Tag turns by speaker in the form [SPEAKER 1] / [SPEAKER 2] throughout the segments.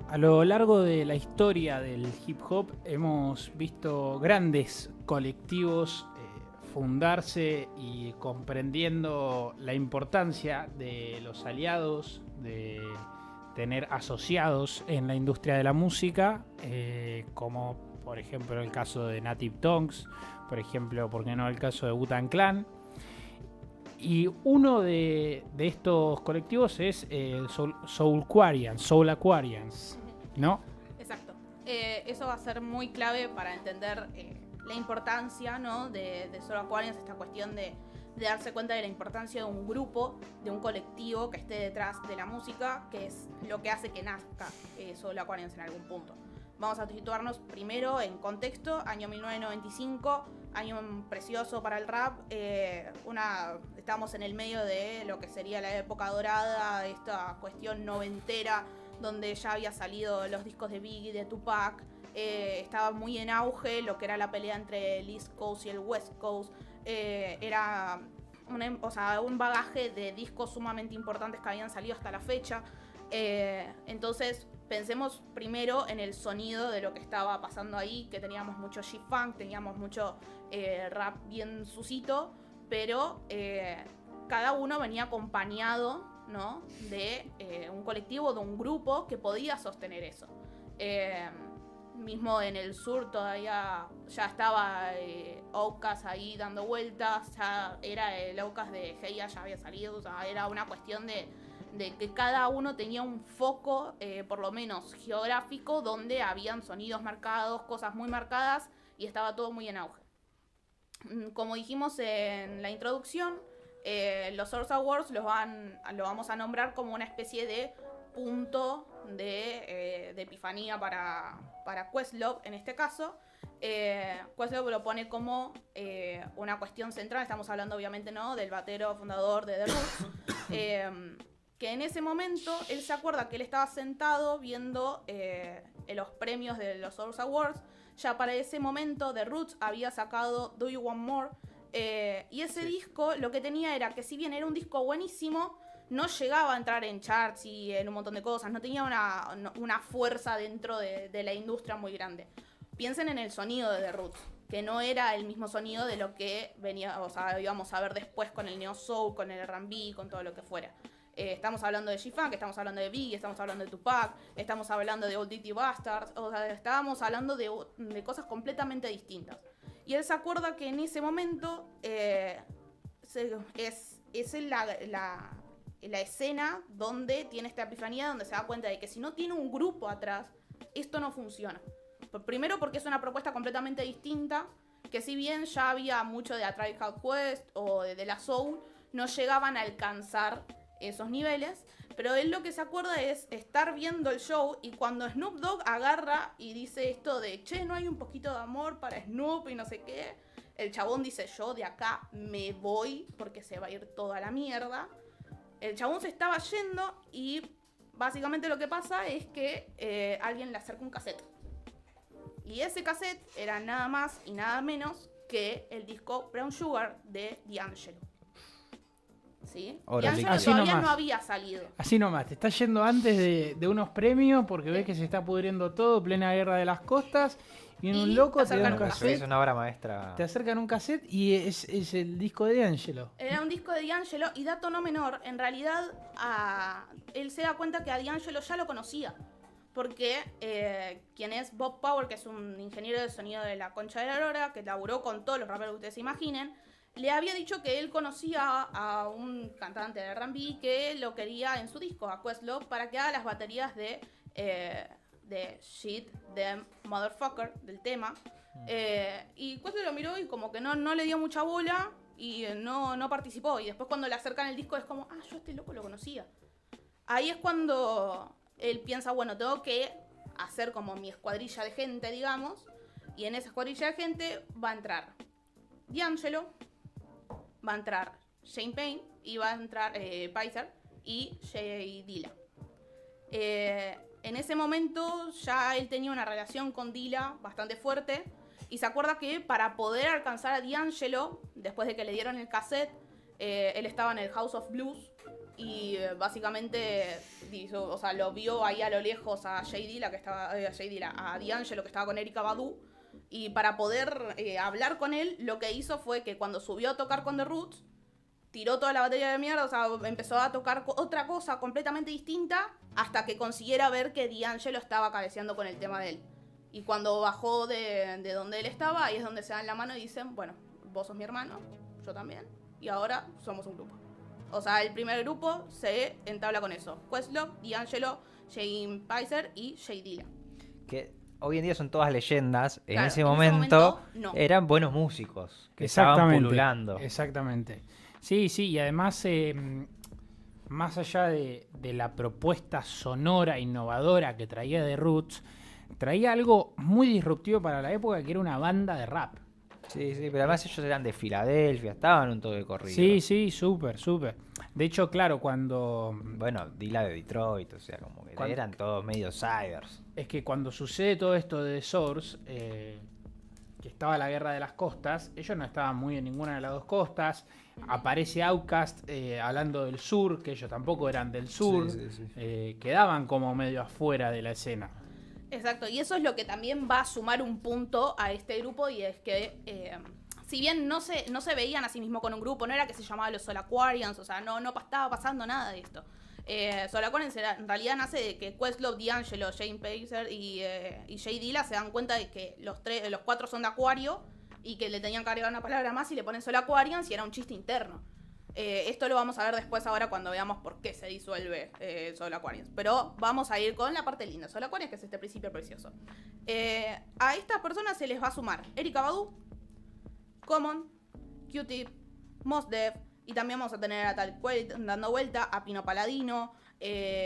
[SPEAKER 1] A lo largo de la historia del hip hop hemos visto grandes colectivos fundarse y comprendiendo la importancia de los aliados, de tener asociados en la industria de la música, como por ejemplo el caso de Native Tongues, por ejemplo, ¿por qué no el caso de Wu-Tang Clan? Y uno de estos colectivos es Soul Aquarians, ¿no?
[SPEAKER 2] Exacto. Eso va a ser muy clave para entender la importancia, ¿no? de Soul Aquarians, esta cuestión de darse cuenta de la importancia de un grupo, de un colectivo que esté detrás de la música, que es lo que hace que nazca Soul Aquarians en algún punto. Vamos a situarnos primero en contexto, año 1995, año precioso para el rap. Estamos en el medio de lo que sería la época dorada, esta cuestión noventera, donde ya había salido los discos de Biggie, de Tupac. Estaba muy en auge lo que era la pelea entre el East Coast y el West Coast. Era un bagaje de discos sumamente importantes que habían salido hasta la fecha. Entonces pensemos primero en el sonido de lo que estaba pasando ahí, que teníamos mucho G-Funk, teníamos mucho rap bien sucito, pero cada uno venía acompañado, ¿no? de un colectivo, de un grupo que podía sostener eso. Mismo en el sur todavía ya estaba Outkast ahí dando vueltas, ya era el Outkast de Heya, ya había salido, o sea, era una cuestión de que cada uno tenía un foco, por lo menos geográfico, donde habían sonidos marcados, cosas muy marcadas, y estaba todo muy en auge. Como dijimos en la introducción, los Source Awards lo vamos a nombrar como una especie de punto de epifanía para Questlove en este caso. Questlove lo pone como una cuestión central. Estamos hablando obviamente, ¿no?, del batero fundador de The Roots. Que en ese momento él se acuerda que él estaba sentado viendo los premios de los Source Awards. Ya para ese momento The Roots había sacado Do You Want More, y ese disco lo que tenía era que, si bien era un disco buenísimo, no llegaba a entrar en charts y en un montón de cosas, no tenía una fuerza dentro de la industria muy grande. Piensen en el sonido de The Roots, que no era el mismo sonido de lo que íbamos a ver después con el Neo Soul, con el R&B, con todo lo que fuera. Estamos hablando de G-Funk, estamos hablando de Biggie, estamos hablando de Tupac, estamos hablando de Old Dirty Bastards, o sea, estábamos hablando de cosas completamente distintas. Y él se acuerda que en ese momento es la escena donde tiene esta epifanía, donde se da cuenta de que si no tiene un grupo atrás, esto no funciona. Primero porque es una propuesta completamente distinta, que si bien ya había mucho de A Tribe Called Quest o de De La Soul, no llegaban a alcanzar esos niveles, pero él lo que se acuerda es estar viendo el show, y cuando Snoop Dogg agarra y dice esto de che, no hay un poquito de amor para Snoop y no sé qué, el chabón dice yo de acá me voy porque se va a ir toda la mierda. El chabón se estaba yendo y básicamente lo que pasa es que alguien le acerca un cassette, y ese cassette era nada más y nada menos que el disco Brown Sugar de D'Angelo. ¿Sí? D'Angelo todavía no había salido.
[SPEAKER 1] Así nomás, te estás yendo antes de unos premios porque ves que se está pudriendo todo, plena guerra de las costas, y un loco te da un cassette.
[SPEAKER 3] Es una obra maestra.
[SPEAKER 1] Te acercan un cassette y es el disco de D'Angelo.
[SPEAKER 2] Era un disco de D'Angelo, y dato no menor, en realidad él se da cuenta que a D'Angelo ya lo conocía. Porque quien es Bob Power, que es un ingeniero de sonido de la Concha de la Lora, que laburó con todos los raperos que ustedes se imaginen, le había dicho que él conocía a un cantante de R&B que lo quería en su disco, a Questlove, para que haga las baterías de Shit, Them, Motherfucker, del tema. Y Questlove lo miró y como que no le dio mucha bola y no participó. Y después cuando le acercan el disco es como, yo a este loco lo conocía. Ahí es cuando él piensa, bueno, tengo que hacer como mi escuadrilla de gente, digamos. Y en esa escuadrilla de gente va a entrar D'Angelo, va a entrar Shane Payne, y va a entrar Paiser y Jay Dilla. En ese momento ya él tenía una relación con Dilla bastante fuerte, y se acuerda que para poder alcanzar a D'Angelo, después de que le dieron el cassette, él estaba en el House of Blues, y básicamente o sea, lo vio ahí a lo lejos a Jay Dilla, a D'Angelo que estaba con Erykah Badu, y para poder hablar con él, lo que hizo fue que cuando subió a tocar con The Roots, tiró toda la batería de mierda, o sea, empezó a tocar otra cosa completamente distinta hasta que consiguiera ver que D'Angelo estaba cabeceando con el tema de él. Y cuando bajó de donde él estaba, ahí es donde se dan la mano y dicen, bueno, vos sos mi hermano, yo también, y ahora somos un grupo. O sea, el primer grupo se entabla con eso. Questlove, D'Angelo, Shane Pizer y Jay Dilla.
[SPEAKER 3] Que hoy en día son todas leyendas. En
[SPEAKER 2] Claro,
[SPEAKER 3] ese momento
[SPEAKER 2] no.
[SPEAKER 3] eran buenos músicos que estaban pululando.
[SPEAKER 1] Exactamente. Sí, y además, más allá de la propuesta sonora innovadora que traía The Roots, traía algo muy disruptivo para la época, que era una banda de rap.
[SPEAKER 3] Sí, pero además ellos eran de Filadelfia, estaban un toque corrido.
[SPEAKER 1] Sí, súper. De hecho, claro, cuando...
[SPEAKER 3] Bueno, Dilla de Detroit, o sea, como que eran todos medio cybers.
[SPEAKER 1] Es que cuando sucede todo esto de The Source, que estaba la guerra de las costas, ellos no estaban muy en ninguna de las dos costas. Aparece Outkast hablando del sur, que ellos tampoco eran del sur. Sí. Quedaban como medio afuera de la escena.
[SPEAKER 2] Exacto, y eso es lo que también va a sumar un punto a este grupo, y es que si bien no se veían a sí mismos con un grupo, no era que se llamaba los Soulquarians, o sea, no estaba pasando nada de esto. Soulquarians en realidad nace de que Questlove, D'Angelo, Shane Pizer y Jay Dilla se dan cuenta de que los cuatro son de Acuario y que le tenían que agregar una palabra más y le ponen Soulquarians y era un chiste interno. Esto lo vamos a ver después ahora cuando veamos por qué se disuelve Soulquarians. Pero vamos a ir con la parte linda. Soulquarians, que es este principio precioso. A estas personas se les va a sumar Erykah Badu, Common, Q-Tip, Mos Def, y también vamos a tener a Tal Quaid dando vuelta, a Pino Palladino,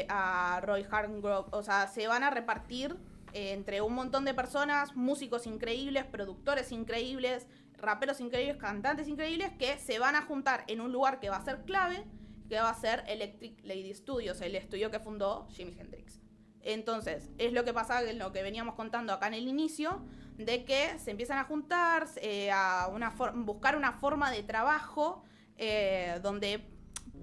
[SPEAKER 2] a Roy Hargrove. O sea, se van a repartir entre un montón de personas, músicos increíbles, productores increíbles, raperos increíbles, cantantes increíbles, que se van a juntar en un lugar que va a ser clave, que va a ser Electric Lady Studios, el estudio que fundó Jimi Hendrix. Entonces, es lo que pasa en lo que veníamos contando acá en el inicio, de que se empiezan a juntar, a buscar una forma de trabajo donde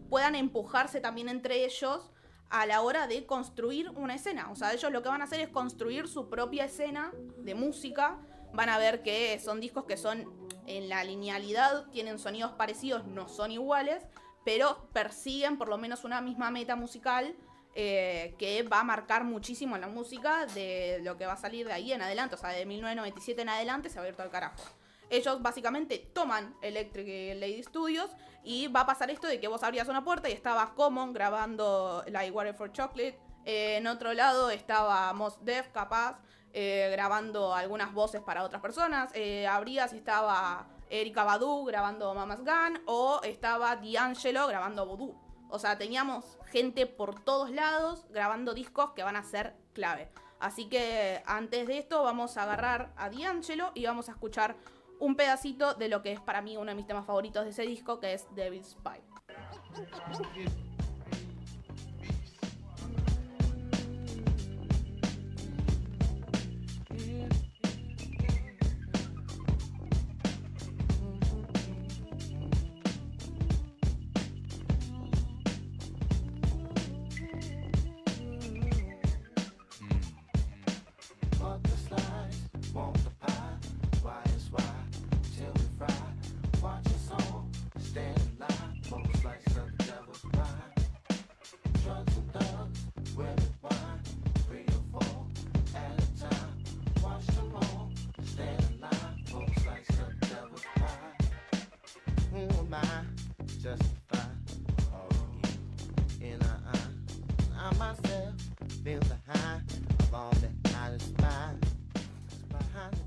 [SPEAKER 2] puedan empujarse también entre ellos a la hora de construir una escena. O sea, ellos lo que van a hacer es construir su propia escena de música. Van a ver que son discos que son en la linealidad, tienen sonidos parecidos, no son iguales, pero persiguen por lo menos una misma meta musical que va a marcar muchísimo la música de lo que va a salir de ahí en adelante. O sea, de 1997 en adelante se va a ir todo al carajo. Ellos básicamente toman Electric Lady Studios y va a pasar esto de que vos abrías una puerta y estaba Common grabando Like Water for Chocolate. En otro lado estaba Mos Def, capaz, grabando algunas voces para otras personas. Abrías y estaba Erykah Badu grabando Mama's Gun, o estaba D'Angelo grabando Voodoo. O sea, teníamos gente por todos lados grabando discos que van a ser clave. Así que antes de esto vamos a agarrar a D'Angelo y vamos a escuchar un pedacito de lo que es para mí uno de mis temas favoritos de ese disco, que es Devil's Spy.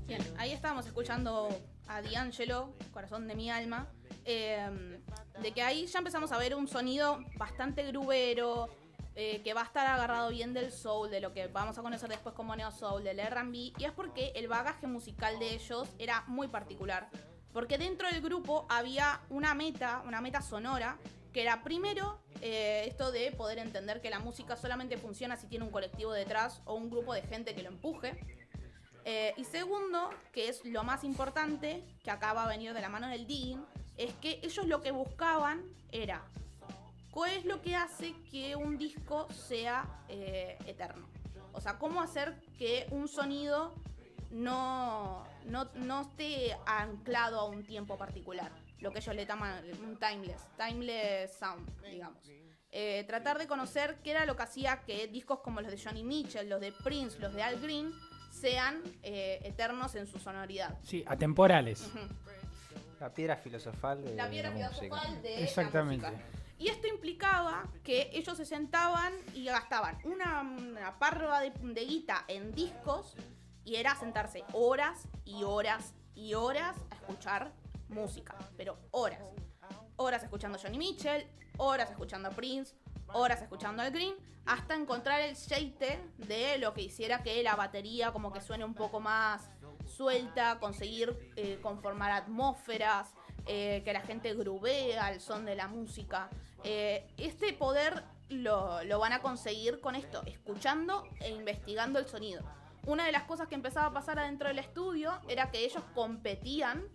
[SPEAKER 2] Bien, ahí estábamos escuchando a D'Angelo, Corazón de mi alma, de que ahí ya empezamos a ver un sonido bastante grubero, que va a estar agarrado bien del soul, de lo que vamos a conocer después como neo soul, del R&B, y es porque el bagaje musical de ellos era muy particular, porque dentro del grupo había una meta sonora, que era primero esto de poder entender que la música solamente funciona si tiene un colectivo detrás o un grupo de gente que lo empuje. Y segundo, que es lo más importante, que acá va a venir de la mano del digging, es que ellos lo que buscaban era ¿Cuál es lo que hace que un disco sea eterno? O sea, ¿cómo hacer que un sonido no esté anclado a un tiempo particular? Lo que ellos le llaman un timeless sound, digamos. Tratar de conocer qué era lo que hacía que discos como los de Johnny Mitchell, los de Prince, los de Al Green, sean eternos en su sonoridad.
[SPEAKER 1] Sí, atemporales.
[SPEAKER 2] Uh-huh.
[SPEAKER 3] La piedra filosofal de
[SPEAKER 2] La piedra
[SPEAKER 3] música.
[SPEAKER 2] filosofal de
[SPEAKER 1] Exactamente.
[SPEAKER 2] la música. Y esto implicaba que ellos se sentaban y gastaban una parva de guita en discos, y era sentarse horas y horas y horas a escuchar música, pero horas. Horas escuchando Johnny Mitchell, horas escuchando a Prince, horas escuchando al Green, hasta encontrar el shape de lo que hiciera que la batería como que suene un poco más suelta, conseguir conformar atmósferas, que la gente groovee al son de la música. Este poder lo van a conseguir con esto, escuchando e investigando el sonido. Una de las cosas que empezaba a pasar adentro del estudio era que ellos competían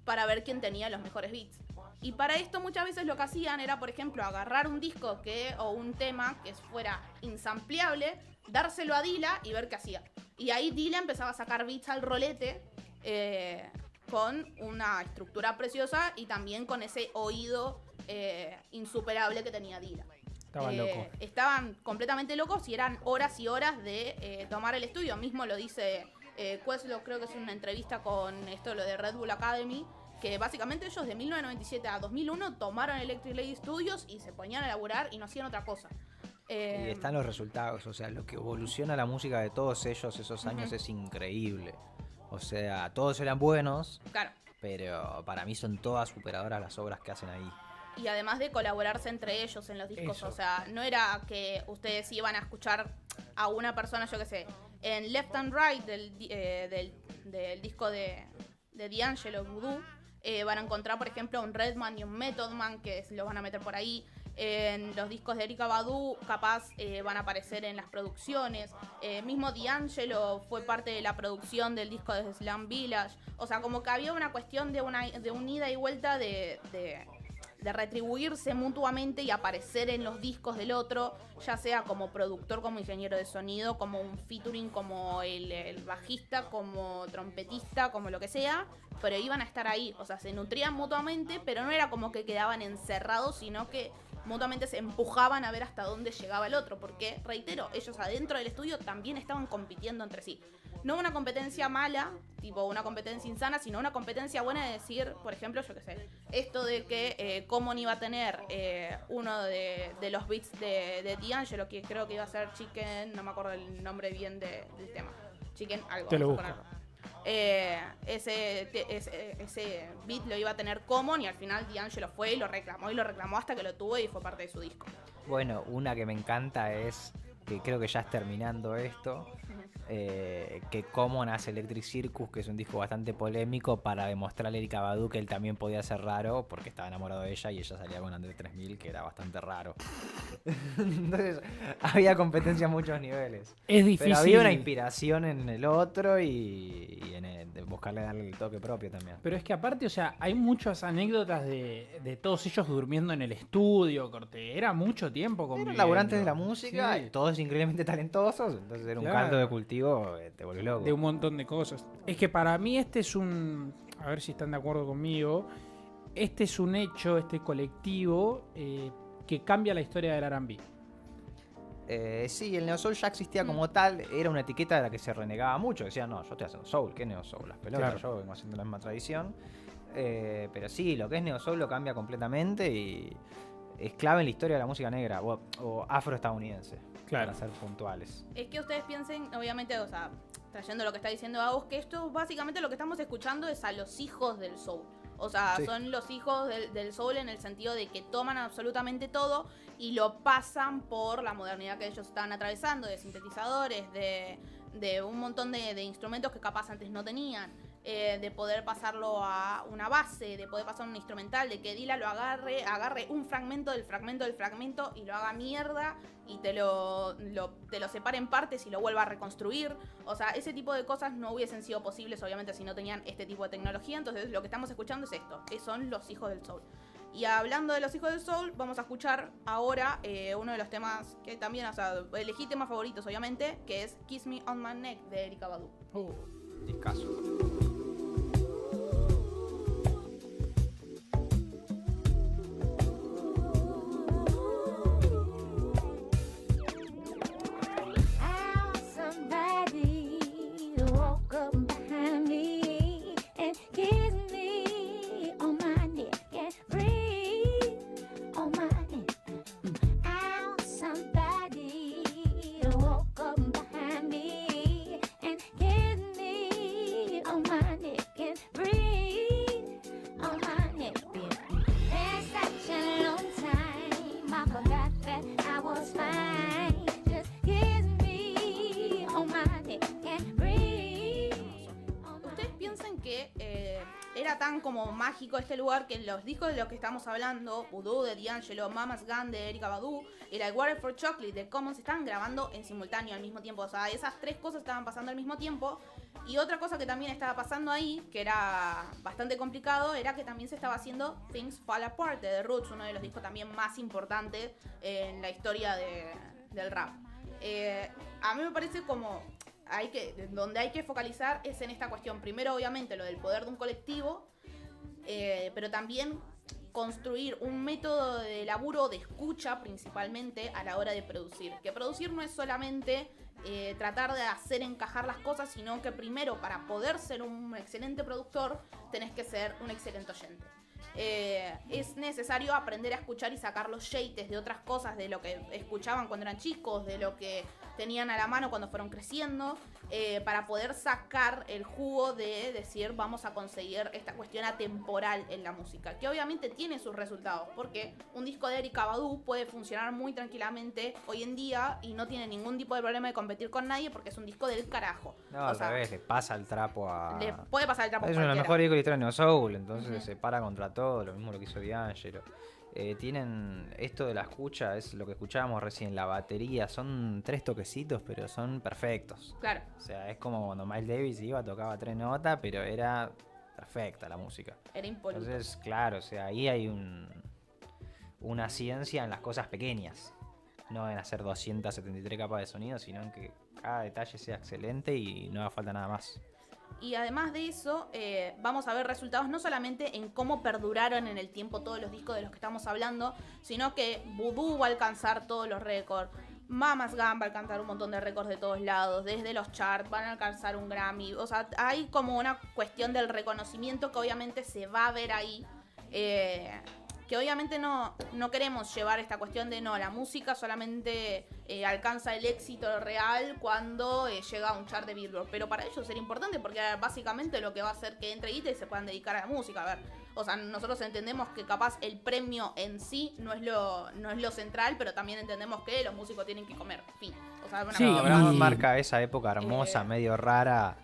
[SPEAKER 2] para ver quién tenía los mejores beats. Y para esto muchas veces lo que hacían era, por ejemplo, agarrar un disco o un tema que fuera insampleable, dárselo a Dilla y ver qué hacía. Y ahí Dilla empezaba a sacar beats al rolete, con una estructura preciosa y también con ese oído insuperable que tenía Dilla.
[SPEAKER 1] Estaban locos.
[SPEAKER 2] Estaban completamente locos y eran horas y horas de tomar el estudio. Mismo lo dice Questlove, creo que es una entrevista con lo de Red Bull Academy, que básicamente ellos de 1997 a 2001 tomaron Electric Lady Studios y se ponían a laburar y no hacían otra cosa.
[SPEAKER 3] Y están los resultados, o sea, lo que evoluciona la música de todos ellos esos años es increíble. O sea, todos eran buenos,
[SPEAKER 2] claro,
[SPEAKER 3] pero para mí son todas superadoras las obras que hacen ahí.
[SPEAKER 2] Y además de colaborarse entre ellos en los discos,
[SPEAKER 1] Eso.
[SPEAKER 2] o sea, no era que ustedes iban a escuchar a una persona, yo qué sé, en Left and Right del disco de D'Angelo, Voodoo, van a encontrar, por ejemplo, un Redman y un Method Man, que los van a meter por ahí. En los discos de Erykah Badu, capaz van a aparecer en las producciones. Mismo D'Angelo fue parte de la producción del disco de Slum Village. O sea, como que había una cuestión de un ida y vuelta de retribuirse mutuamente y aparecer en los discos del otro, ya sea como productor, como ingeniero de sonido, como un featuring, como el bajista, como trompetista, como lo que sea, pero iban a estar ahí. O sea, se nutrían mutuamente, pero no era como que quedaban encerrados, sino que mutuamente se empujaban a ver hasta dónde llegaba el otro, porque, reitero, ellos adentro del estudio también estaban compitiendo entre sí. No una competencia mala, tipo una competencia insana, sino una competencia buena de decir, por ejemplo, yo qué sé, esto de que Common iba a tener uno de los beats de D'Angelo, que creo que iba a ser Chicken, no me acuerdo el nombre bien del tema, Chicken algo.
[SPEAKER 1] Te lo busco.
[SPEAKER 2] Ese beat lo iba a tener Common y al final D'Angelo fue y lo reclamó hasta que lo tuvo y fue parte de su disco.
[SPEAKER 3] Bueno, una que me encanta es, que creo que ya es terminando esto, que Common hace Electric Circus, que es un disco bastante polémico para demostrarle a Erykah Badu que él también podía ser raro porque estaba enamorado de ella y ella salía con André 3000, que era bastante raro. Entonces había competencia a muchos niveles.
[SPEAKER 1] Es difícil.
[SPEAKER 3] Pero había una inspiración en el otro y en de buscarle darle el toque propio también.
[SPEAKER 1] Pero es que aparte, o sea, hay muchas anécdotas de todos ellos durmiendo en el estudio, corte. Era mucho tiempo
[SPEAKER 3] Eran
[SPEAKER 1] conviviendo.
[SPEAKER 3] laburantes de la música,
[SPEAKER 1] Sí.
[SPEAKER 3] todos increíblemente talentosos, entonces era un
[SPEAKER 1] Claro.
[SPEAKER 3] caldo de cultivo, te volvés loco.
[SPEAKER 1] De un montón de cosas. Es que para mí este es a ver si están de acuerdo conmigo, este es un hecho, este colectivo, que cambia la historia del R&B.
[SPEAKER 3] Sí, el Neo Soul ya existía como tal, era una etiqueta de la que se renegaba mucho. Decían, no, yo estoy haciendo Soul, ¿qué Neo Soul? Las pelotas,
[SPEAKER 1] Claro.
[SPEAKER 3] yo vengo haciendo la misma tradición. Pero sí, lo que es Neo Soul lo cambia completamente y es clave en la historia de la música negra o afroestadounidense,
[SPEAKER 1] Claro.
[SPEAKER 3] para ser puntuales.
[SPEAKER 2] Es que ustedes piensen, obviamente, o sea, trayendo lo que está diciendo Agus, que esto básicamente lo que estamos escuchando es a los hijos del soul. O sea,
[SPEAKER 3] Sí.
[SPEAKER 2] son los hijos del soul en el sentido de que toman absolutamente todo y lo pasan por la modernidad que ellos estaban atravesando, de sintetizadores, de un montón de instrumentos que capaz antes no tenían. De poder pasarlo a una base, de poder pasar a un instrumental, de que Dilla lo agarre un fragmento del fragmento y lo haga mierda y te lo separe en partes y lo vuelva a reconstruir. O sea, ese tipo de cosas no hubiesen sido posibles, obviamente, si no tenían este tipo de tecnología. Entonces, lo que estamos escuchando es esto, que son los hijos del soul. Y hablando de los hijos del soul, vamos a escuchar ahora uno de los temas que también, o sea, elegí temas favoritos obviamente, que es Kiss Me on My Neck de Erykah Badu.
[SPEAKER 3] Discaso.
[SPEAKER 2] Era tan como mágico este lugar que los discos de los que estamos hablando, Voodoo de D'Angelo, Mama's Gun de Erykah Badu y Like Water for Chocolate de Common, se estaban grabando en simultáneo al mismo tiempo. O sea, esas tres cosas estaban pasando al mismo tiempo. Y otra cosa que también estaba pasando ahí, que era bastante complicado, era que también se estaba haciendo Things Fall Apart de The Roots, uno de los discos también más importantes en la historia del rap. A mí me parece como donde hay que focalizar es en esta cuestión. Primero, obviamente, lo del poder de un colectivo, pero también construir un método de laburo, de escucha principalmente a la hora de producir. Que producir no es solamente tratar de hacer encajar las cosas, sino que primero, para poder ser un excelente productor, tenés que ser un excelente oyente. Es necesario aprender a escuchar y sacar los yates de otras cosas, de lo que escuchaban cuando eran chicos, de lo que tenían a la mano cuando fueron creciendo, para poder sacar el jugo de decir vamos a conseguir esta cuestión atemporal en la música, que obviamente tiene sus resultados, porque un disco de Erykah Badu puede funcionar muy tranquilamente hoy en día y no tiene ningún tipo de problema de competir con nadie porque es un disco del carajo.
[SPEAKER 3] No, al revés, le pasa el trapo a...
[SPEAKER 2] Le puede pasar el trapo a
[SPEAKER 3] Es uno de los
[SPEAKER 2] cualquiera.
[SPEAKER 3] mejores discos de la historia de Neo Soul, entonces se para contra todo, lo mismo lo que hizo D'Angelo. Tienen esto de la escucha, es lo que escuchábamos recién, la batería, son 3 toquecitos, pero son perfectos.
[SPEAKER 2] Claro.
[SPEAKER 3] O sea, es como cuando Miles Davis iba, tocaba 3 notas, pero era perfecta la música.
[SPEAKER 2] Era impoluto.
[SPEAKER 3] Entonces, claro, o sea, ahí hay una ciencia en las cosas pequeñas. No en hacer 273 capas de sonido, sino en que cada detalle sea excelente y no haga falta nada más.
[SPEAKER 2] Y además de eso, vamos a ver resultados no solamente en cómo perduraron en el tiempo todos los discos de los que estamos hablando, sino que Voodoo va a alcanzar todos los récords. Mama's Gun va a alcanzar un montón de récords de todos lados, desde los charts, van a alcanzar un Grammy. O sea, hay como una cuestión del reconocimiento que obviamente se va a ver ahí. Que obviamente no queremos llevar esta cuestión de no, la música solamente alcanza el éxito real cuando llega a un chart de Billboard. Pero para ellos sería importante porque básicamente lo que va a hacer que entre guita y se puedan dedicar a la música. A ver, o sea, nosotros entendemos que capaz el premio en sí no es lo central, pero también entendemos que los músicos tienen que comer. Fin. O sea,
[SPEAKER 1] Sí,
[SPEAKER 3] Brown marca esa época hermosa, medio rara.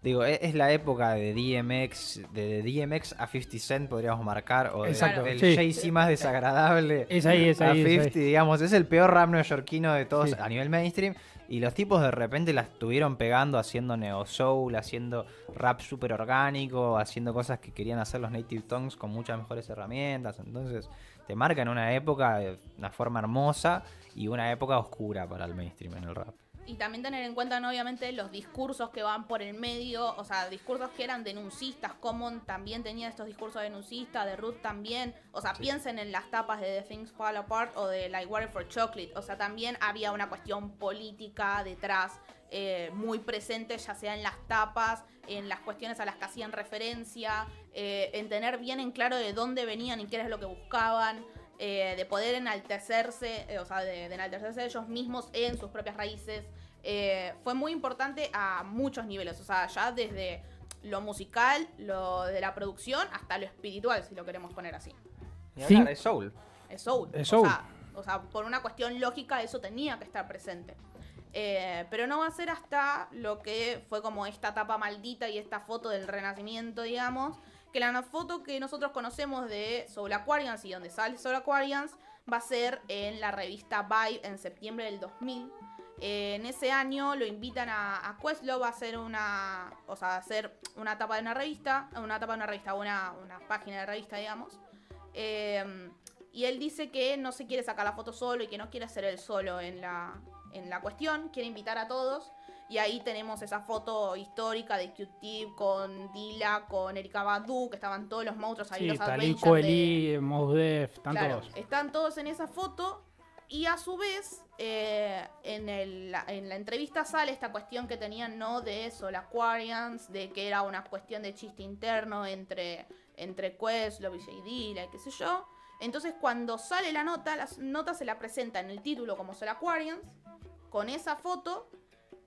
[SPEAKER 3] Digo, es la época de DMX a 50 Cent, podríamos marcar, o
[SPEAKER 1] Exacto,
[SPEAKER 3] del
[SPEAKER 1] sí.
[SPEAKER 3] Jay-Z más desagradable
[SPEAKER 1] Es ahí,
[SPEAKER 3] a 50,
[SPEAKER 1] ahí.
[SPEAKER 3] digamos, es el peor rap neoyorquino de todos
[SPEAKER 1] Sí.
[SPEAKER 3] a nivel mainstream, y los tipos de repente la estuvieron pegando haciendo neo soul, haciendo rap súper orgánico, haciendo cosas que querían hacer los Native Tongues con muchas mejores herramientas, entonces te marcan una época de una forma hermosa y una época oscura para el mainstream en el rap.
[SPEAKER 2] Y también tener en cuenta, ¿no? Obviamente, los discursos que van por el medio, o sea, discursos que eran denuncistas. Common también tenía estos discursos denuncistas, de Ruth también. O sea,
[SPEAKER 3] Sí.
[SPEAKER 2] piensen en las tapas de The Things Fall Apart o de Like Water for Chocolate. O sea, también había una cuestión política detrás muy presente, ya sea en las tapas, en las cuestiones a las que hacían referencia, en tener bien en claro de dónde venían y qué era lo que buscaban. De poder enaltecerse, o sea, de enaltecerse ellos mismos en sus propias raíces. Fue muy importante a muchos niveles, o sea, ya desde lo musical, lo de la producción, hasta lo espiritual, si lo queremos poner así.
[SPEAKER 3] Y
[SPEAKER 1] Sí.
[SPEAKER 3] hablar de soul.
[SPEAKER 2] Es soul.
[SPEAKER 1] Es soul.
[SPEAKER 2] O sea, por una cuestión lógica eso tenía que estar presente. Pero no va a ser hasta lo que fue como esta etapa maldita y esta foto del renacimiento, digamos, que la foto que nosotros conocemos de Soul Aquarians y donde sale Soul Aquarians va a ser en la revista Vibe en septiembre del 2000. En ese año lo invitan a Questlove a hacer hacer una tapa de una revista, una página de revista, digamos. Y él dice que no se quiere sacar la foto solo y que no quiere ser él solo en la cuestión, quiere invitar a todos. Y ahí tenemos esa foto histórica de Q-Tip con Dilla, con Erykah Badu, que estaban todos los monstruos ahí,
[SPEAKER 1] Sí,
[SPEAKER 2] los
[SPEAKER 1] Talib
[SPEAKER 2] Avengers
[SPEAKER 1] Kweli, Mos Def, están
[SPEAKER 2] claro,
[SPEAKER 1] todos.
[SPEAKER 2] están todos en esa foto. Y a su vez, en la entrevista sale esta cuestión que tenían, ¿no? De Soulquarians, de que era una cuestión de chiste interno entre Questlove y J Dilla y qué sé yo. Entonces, cuando sale la nota se la presenta en el título como Soulquarians, con esa foto,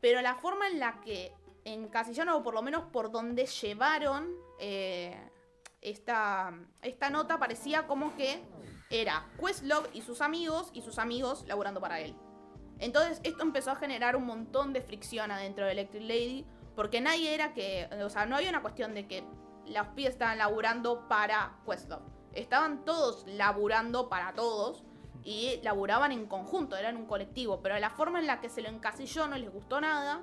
[SPEAKER 2] pero la forma en la que encasillaron, o por lo menos por donde llevaron esta nota, parecía como que era Questlove y sus amigos laburando para él. Entonces esto empezó a generar un montón de fricción adentro de Electric Lady, porque nadie era que, o sea, no había una cuestión de que los pibes estaban laburando para Questlove. Estaban todos laburando para todos y laburaban en conjunto, eran un colectivo, pero la forma en la que se lo encasilló no les gustó nada,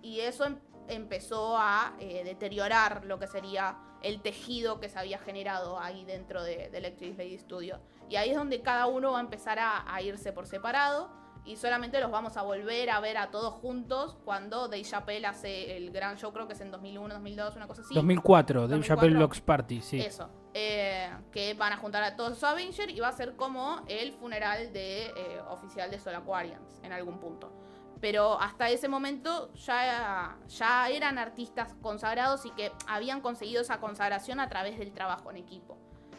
[SPEAKER 2] y eso empezó a deteriorar lo que sería el tejido que se había generado ahí dentro de Electric Lady Studio. Y ahí es donde cada uno va a empezar a irse por separado, y solamente los vamos a volver a ver a todos juntos cuando Dave Chappelle hace el gran show, creo que es en 2001, 2002, una cosa así.
[SPEAKER 1] 2004, Dave Chappelle Blox Party, sí.
[SPEAKER 2] Eso, que van a juntar a todos los Avengers y va a ser como el funeral oficial de Soulquarians en algún punto. Pero hasta ese momento ya eran artistas consagrados y que habían conseguido esa consagración a través del trabajo en equipo.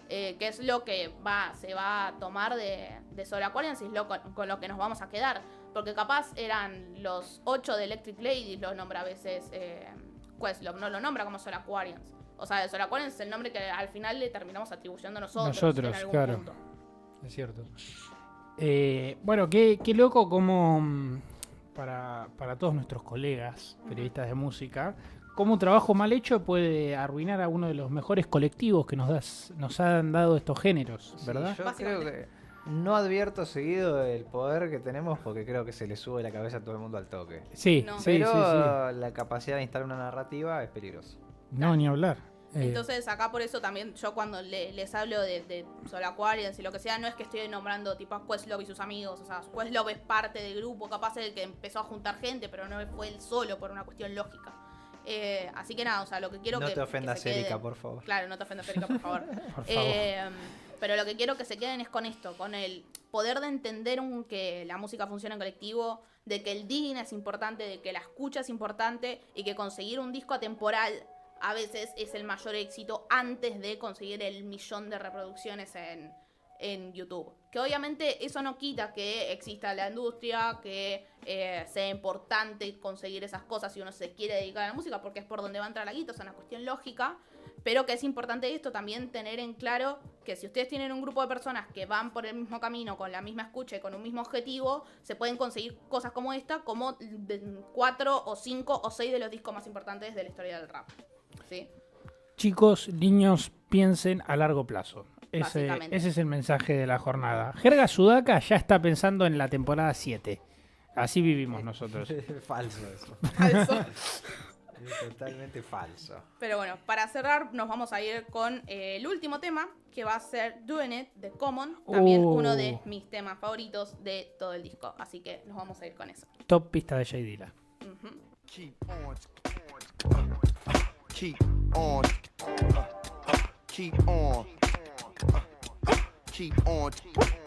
[SPEAKER 2] Que es lo que se va a tomar de Soulquarians y es con lo que nos vamos a quedar. Porque capaz eran los 8 de Electric Lady, los nombra a veces Questlove, no lo nombra como Soulquarians. O sea, Soulquarians es el nombre que al final le terminamos atribuyendo nosotros en algún
[SPEAKER 1] claro.
[SPEAKER 2] punto.
[SPEAKER 1] Es cierto. Bueno, qué loco como para todos nuestros colegas periodistas de música, cómo un trabajo mal hecho puede arruinar a uno de los mejores colectivos que nos han dado estos géneros, ¿verdad?
[SPEAKER 3] Sí, yo creo que no advierto seguido el poder que tenemos porque creo que se le sube la cabeza a todo el mundo al toque.
[SPEAKER 1] Sí,
[SPEAKER 2] No.
[SPEAKER 1] sí,
[SPEAKER 3] Pero
[SPEAKER 1] sí.
[SPEAKER 3] la capacidad de instalar una narrativa es peligrosa.
[SPEAKER 1] No, ni hablar.
[SPEAKER 2] Entonces acá por eso también yo cuando les hablo de Soulquarians y lo que sea, no es que estoy nombrando tipo a Questlove y sus amigos, o sea, Questlove es parte del grupo, capaz es el que empezó a juntar gente, pero no fue él solo por una cuestión lógica. Así que nada, o sea, lo que quiero
[SPEAKER 3] No
[SPEAKER 2] que
[SPEAKER 3] te ofendas,
[SPEAKER 2] que se queden-
[SPEAKER 3] Erika, por favor.
[SPEAKER 2] Claro, no te ofendas, Erika, por favor.
[SPEAKER 1] Por favor.
[SPEAKER 2] Pero lo que quiero que se queden es con esto, con el poder de entender que la música funciona en colectivo, de que el digging es importante, de que la escucha es importante y que conseguir un disco atemporal a veces es el mayor éxito antes de conseguir el 1.000.000 de reproducciones en YouTube. Que obviamente eso no quita que exista la industria, que sea importante conseguir esas cosas si uno se quiere dedicar a la música, porque es por donde va a entrar la guita, es una cuestión lógica, pero que es importante esto también tener en claro que si ustedes tienen un grupo de personas que van por el mismo camino, con la misma escucha y con un mismo objetivo, se pueden conseguir cosas como esta, como 4 o 5 o 6 de los discos más importantes de la historia del rap. ¿Sí?
[SPEAKER 1] Chicos, niños, piensen a largo plazo. Ese
[SPEAKER 2] Básicamente.
[SPEAKER 1] es el mensaje de la jornada. Jerga Sudaka ya está pensando en la temporada 7. Así vivimos nosotros.
[SPEAKER 3] Falso eso.
[SPEAKER 2] Falso.
[SPEAKER 3] Es totalmente falso.
[SPEAKER 2] Pero bueno, para cerrar nos vamos a ir con el último tema, que va a ser Doing It de Common, también uno de mis temas favoritos de todo el disco, así que nos vamos a ir con eso.
[SPEAKER 1] Top pista de J Dilla.
[SPEAKER 2] Ujú.
[SPEAKER 4] Keep on, keep on, keep on, keep on.